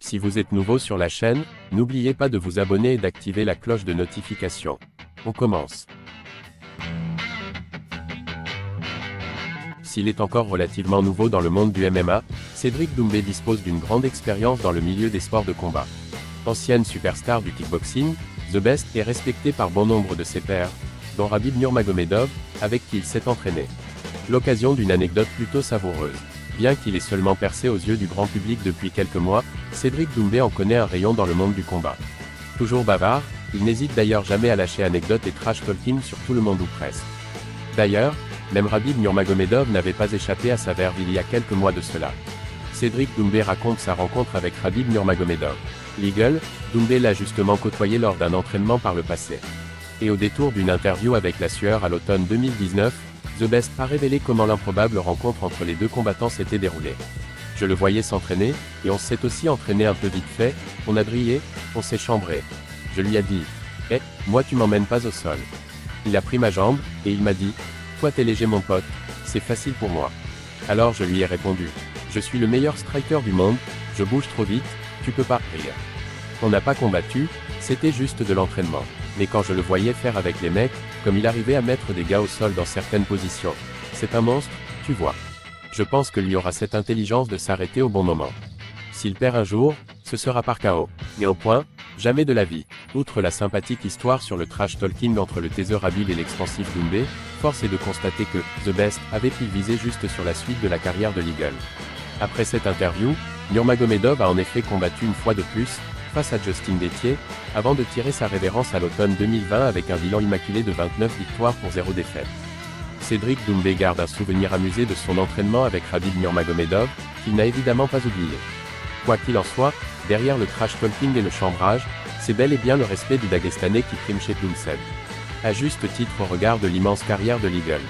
Si vous êtes nouveau sur la chaîne, n'oubliez pas de vous abonner et d'activer la cloche de notification. On commence. S'il est encore relativement nouveau dans le monde du MMA, Cédric Doumbé dispose d'une grande expérience dans le milieu des sports de combat. Ancienne superstar du kickboxing, The Best est respecté par bon nombre de ses pairs, dont Khabib Nurmagomedov, avec qui il s'est entraîné. L'occasion d'une anecdote plutôt savoureuse. Bien qu'il ait seulement percé aux yeux du grand public depuis quelques mois, Cédric Doumbé en connaît un rayon dans le monde du combat. Toujours bavard, il n'hésite d'ailleurs jamais à lâcher anecdotes et trash talking sur tout le monde ou presque. D'ailleurs, même Khabib Nurmagomedov n'avait pas échappé à sa verve il y a quelques mois de cela. Cédric Doumbé raconte sa rencontre avec Khabib Nurmagomedov. L'Eagle, Doumbé l'a justement côtoyé lors d'un entraînement par le passé. Et au détour d'une interview avec La Sueur à l'automne 2019, The Best a révélé comment l'improbable rencontre entre les deux combattants s'était déroulée. Je le voyais s'entraîner, et on s'est aussi entraîné un peu vite fait, on a brillé, on s'est chambré. Je lui ai dit, « Eh, moi tu m'emmènes pas au sol. » Il a pris ma jambe, et il m'a dit, « Toi t'es léger mon pote, c'est facile pour moi. » Alors je lui ai répondu, « Je suis le meilleur striker du monde, je bouge trop vite, tu peux pas rire. » On n'a pas combattu, c'était juste de l'entraînement. Mais quand je le voyais faire avec les mecs, comme il arrivait à mettre des gars au sol dans certaines positions. C'est un monstre, tu vois. Je pense qu'il y aura cette intelligence de s'arrêter au bon moment. S'il perd un jour, ce sera par KO. Et au point, jamais de la vie. Outre la sympathique histoire sur le trash talking entre le taser Khabib et l'expansif Doumbé, force est de constater que The Best avait pu viser juste sur la suite de la carrière de l'Eagle. Après cette interview, Nurmagomedov a en effet combattu une fois de plus, face à Justin Gaethje, avant de tirer sa révérence à l'automne 2020 avec un bilan immaculé de 29 victoires pour 0 défaite. Cédric Doumbé garde un souvenir amusé de son entraînement avec Khabib Nurmagomedov, qu'il n'a évidemment pas oublié. Quoi qu'il en soit, derrière le trash talking et le chambrage, c'est bel et bien le respect du Dagestanais qui prime chez Doumbé. À juste titre au regard de l'immense carrière de l'Eagle.